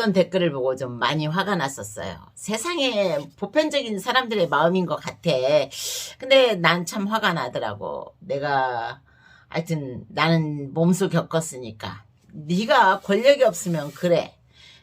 어떤 댓글을 보고 좀 많이 화가 났었어요. 세상에 보편적인 사람들의 마음인 것 같아. 근데 난 참 화가 나더라고. 내가 하여튼 나는 몸소 겪었으니까. 네가 권력이 없으면 그래.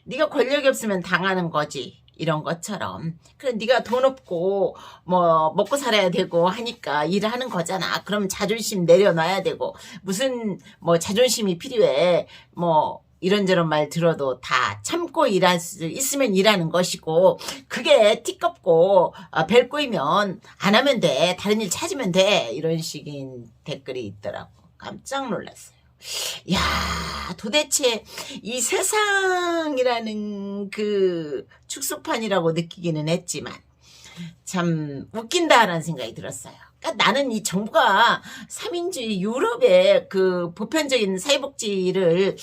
네가 권력이 없으면 당하는 거지. 이런 것처럼. 그래, 네가 돈 없고 뭐 먹고 살아야 되고 하니까 일을 하는 거잖아. 그럼 자존심 내려놔야 되고 무슨 뭐 자존심이 필요해. 뭐 이런저런 말 들어도 다 참고 일할 수 있으면 일하는 것이고, 그게 띠껍고 벨 꼬이면 안 하면 돼. 다른 일 찾으면 돼. 이런 식인 댓글이 있더라고. 깜짝 놀랐어요. 야, 도대체 이 세상이라는 그 축소판이라고 느끼기는 했지만 참 웃긴다라는 생각이 들었어요. 그러니까 나는 이 정부가 삼인주의 유럽의 그 보편적인 사회복지를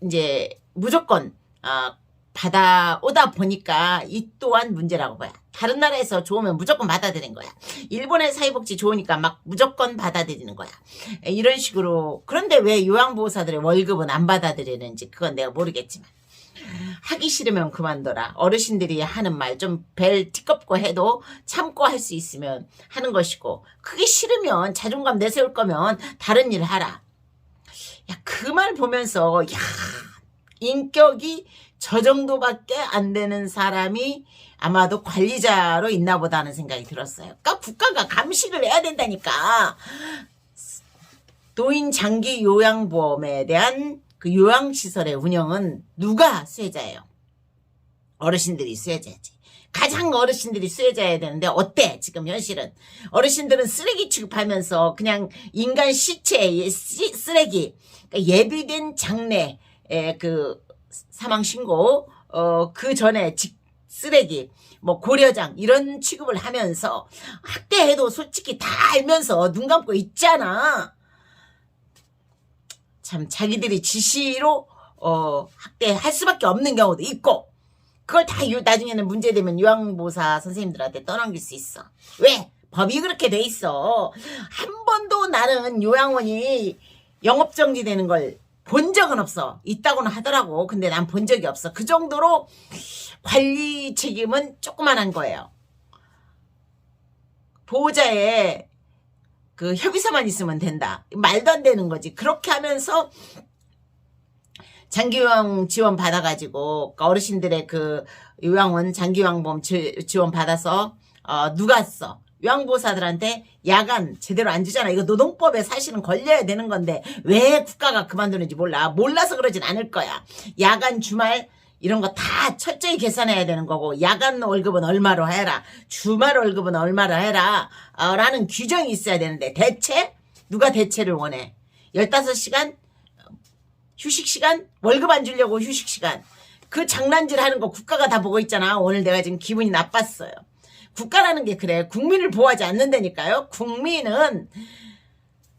이제 무조건 받아오다 보니까 이 또한 문제라고 봐요. 다른 나라에서 좋으면 무조건 받아들인 거야. 일본의 사회복지 좋으니까 막 무조건 받아들이는 거야. 이런 식으로. 그런데 왜 요양보호사들의 월급은 안 받아들이는지 그건 내가 모르겠지만, 하기 싫으면 그만둬라. 어르신들이 하는 말 좀 벨 띠껍고 해도 참고 할 수 있으면 하는 것이고, 그게 싫으면 자존감 내세울 거면 다른 일 하라. 야, 그 말 보면서 야, 인격이 저 정도밖에 안 되는 사람이 아마도 관리자로 있나 보다 하는 생각이 들었어요. 그러니까 국가가 감시를 해야 된다니까. 노인 장기 요양보험에 대한 그 요양시설의 운영은 누가 수혜자예요? 어르신들이 수혜자지. 가장 어르신들이 수혜자여야 되는데 어때? 지금 현실은 어르신들은 쓰레기 취급하면서 그냥 인간 시체 쓰레기, 그러니까 예비된 장례 그 사망 신고 그 전에 쓰레기 뭐 고려장 이런 취급을 하면서 학대해도 솔직히 다 알면서 눈 감고 있잖아. 참 자기들이 지시로 학대할 수밖에 없는 경우도 있고, 그걸 다 나중에는 문제되면 요양보호사 선생님들한테 떠넘길 수 있어. 왜? 법이 그렇게 돼 있어. 한 번도 나는 요양원이 영업정지되는 걸 본 적은 없어. 있다고는 하더라고. 근데 난 본 적이 없어. 그 정도로 관리 책임은 조그만한 거예요. 보호자의 그 협의서만 있으면 된다. 말도 안 되는 거지. 그렇게 하면서 장기요양 지원 받아가지고 어르신들의 그 요양원 장기요양보험 지원 받아서 누가 써? 요양보호사들한테 야간 제대로 안 주잖아. 이거 노동법에 사실은 걸려야 되는 건데 왜 국가가 그만두는지 몰라. 몰라서 그러진 않을 거야. 야간 주말 이런 거 다 철저히 계산해야 되는 거고, 야간 월급은 얼마로 해라, 주말 월급은 얼마로 해라 라는 규정이 있어야 되는데, 대체 누가 대체를 원해? 15시간 휴식시간? 월급 안 주려고 휴식시간. 그 장난질 하는 거 국가가 다 보고 있잖아. 오늘 내가 지금 기분이 나빴어요. 국가라는 게 그래. 국민을 보호하지 않는다니까요. 국민은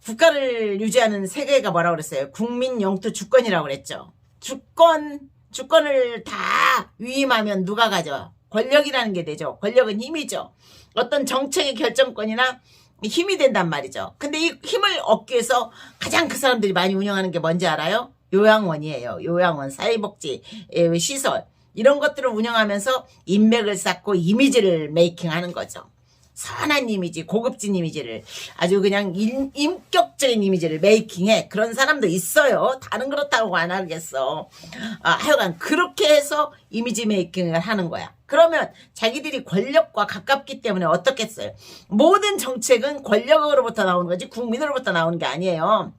국가를 유지하는 세계가 뭐라고 그랬어요? 국민 영토 주권이라고 그랬죠. 주권을 다 위임하면 누가 가져? 권력이라는 게 되죠. 권력은 힘이죠. 어떤 정책의 결정권이나 힘이 된단 말이죠. 근데 이 힘을 얻기 위해서 가장 그 사람들이 많이 운영하는 게 뭔지 알아요? 요양원이에요. 요양원, 사회복지 시설 이런 것들을 운영하면서 인맥을 쌓고 이미지를 메이킹하는 거죠. 선한 이미지, 고급진 이미지를, 아주 그냥 인격적인 이미지를 메이킹해. 그런 사람도 있어요. 다른 그렇다고 안 하겠어. 하여간 그렇게 해서 이미지 메이킹을 하는 거야. 그러면 자기들이 권력과 가깝기 때문에 어떻겠어요? 모든 정책은 권력으로부터 나오는 거지 국민으로부터 나오는 게 아니에요.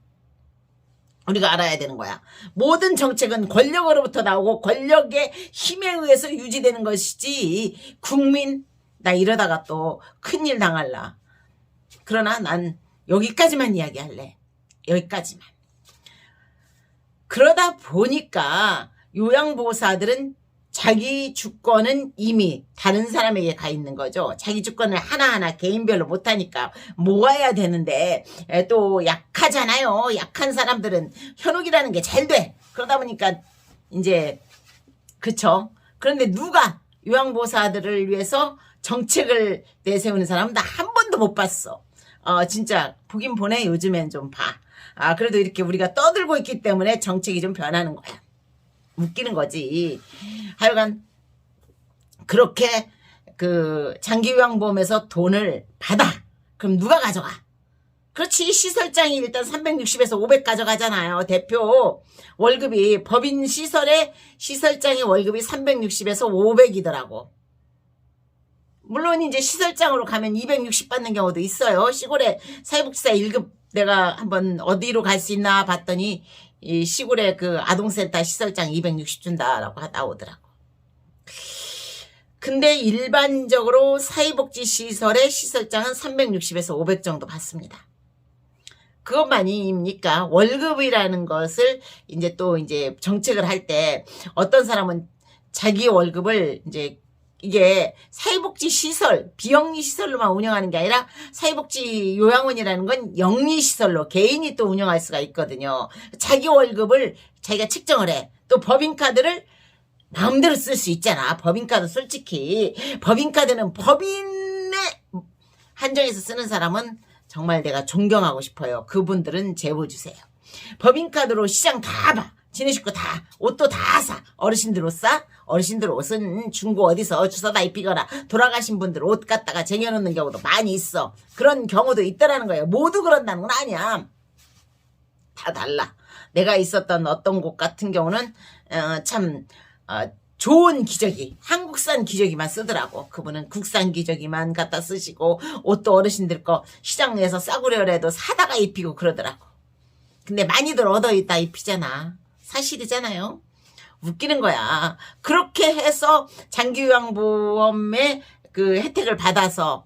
우리가 알아야 되는 거야. 모든 정책은 권력으로부터 나오고 권력의 힘에 의해서 유지되는 것이지, 국민 나 이러다가 또 큰일 당할라. 그러나 난 여기까지만 이야기할래. 여기까지만. 그러다 보니까 요양보호사들은 자기 주권은 이미 다른 사람에게 가 있는 거죠. 자기 주권을 하나하나 개인별로 못하니까 모아야 되는데 또 약하잖아요. 약한 사람들은 현혹이라는 게 잘 돼. 그러다 보니까 이제 그쵸. 그런데 누가 요양보호사들을 위해서 정책을 내세우는 사람은 나 한 번도 못 봤어. 진짜 보긴 보네. 요즘엔 좀 봐. 그래도 이렇게 우리가 떠들고 있기 때문에 정책이 좀 변하는 거야. 웃기는 거지. 하여간 그렇게 그 장기요양보험에서 돈을 받아. 그럼 누가 가져가? 그렇지. 시설장이 일단 360에서 500 가져가잖아요. 대표 월급이 법인 시설의 시설장의 월급이 360에서 500이더라고. 물론 이제 시설장으로 가면 260 받는 경우도 있어요. 시골에 사회복지사 1급 내가 한번 어디로 갈 수 있나 봤더니 이 시골에 그 아동센터 시설장 260 준다라고 나오더라고. 근데 일반적으로 사회복지시설의 시설장은 360에서 500 정도 받습니다. 그것만입니까? 월급이라는 것을 이제 또 이제 정책을 할 때 어떤 사람은 자기 월급을 이제 이게 사회복지 시설, 비영리 시설로만 운영하는 게 아니라 사회복지 요양원이라는 건 영리 시설로 개인이 또 운영할 수가 있거든요. 자기 월급을 자기가 책정을 해. 또 법인카드를 마음대로 쓸 수 있잖아. 법인카드 솔직히 법인카드는 법인의 한정해서 쓰는 사람은 정말 내가 존경하고 싶어요. 그분들은 제보 주세요. 법인카드로 시장 다 봐. 지네 식구 다 옷도 다 사. 어르신들 옷 사? 어르신들 옷은 중고 어디서 주워다 입히거나 돌아가신 분들 옷 갖다가 쟁여놓는 경우도 많이 있어. 그런 경우도 있다라는 거예요. 모두 그런다는 건 아니야. 다 달라. 내가 있었던 어떤 곳 같은 경우는 참 좋은 기저귀, 한국산 기저귀만 쓰더라고. 그분은 국산 기저귀만 갖다 쓰시고 옷도 어르신들 거 시장에서 싸구려라도 사다가 입히고 그러더라고. 근데 많이들 얻어있다 입히잖아. 사실이잖아요. 웃기는 거야. 그렇게 해서 장기요양보험의 그 혜택을 받아서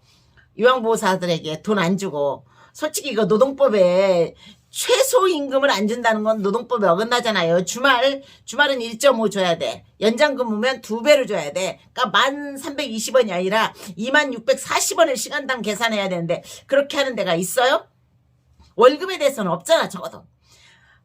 요양보호사들에게 돈 안 주고, 솔직히 이거 노동법에 최소임금을 안 준다는 건 노동법에 어긋나잖아요. 주말은 1.5 줘야 돼. 연장 근무면 2배로 줘야 돼. 그러니까 1320원이 아니라 2640원을 시간당 계산해야 되는데 그렇게 하는 데가 있어요? 월급에 대해서는 없잖아. 적어도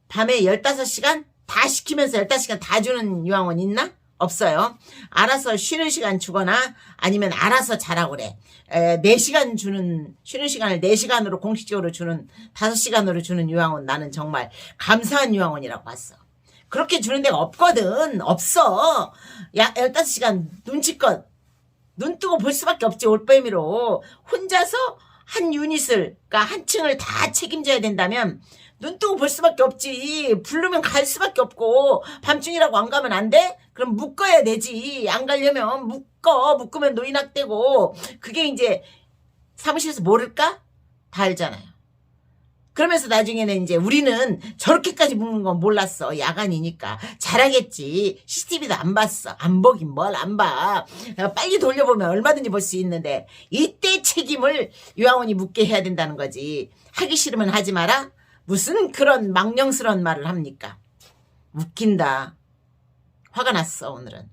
밤에 15시간 다 시키면서 15시간 다 주는 요양원 있나? 없어요. 알아서 쉬는 시간 주거나 아니면 알아서 자라고 그래. 4시간 주는, 쉬는 시간을 4시간으로 공식적으로 주는, 5시간으로 주는 요양원 나는 정말 감사한 요양원이라고 봤어. 그렇게 주는 데가 없거든. 없어. 15시간 눈치껏 눈 뜨고 볼 수밖에 없지. 올빼미로 혼자서 한 유닛을, 그러니까 한 층을 다 책임져야 된다면 눈 뜨고 볼 수밖에 없지. 부르면 갈 수밖에 없고 밤중이라고 안 가면 안 돼? 그럼 묶어야 되지. 안 가려면 묶으면 노인학대고. 그게 이제 사무실에서 모를까? 다 알잖아요. 그러면서 나중에는 이제 우리는 저렇게까지 묶는 건 몰랐어. 야간이니까. 잘하겠지. CCTV도 안 봤어. 안 보긴 뭘 안 봐. 빨리 돌려보면 얼마든지 볼 수 있는데 이때 책임을 요양원이 묻게 해야 된다는 거지. 하기 싫으면 하지 마라? 무슨 그런 망령스러운 말을 합니까? 웃긴다. 화가 났어 오늘은.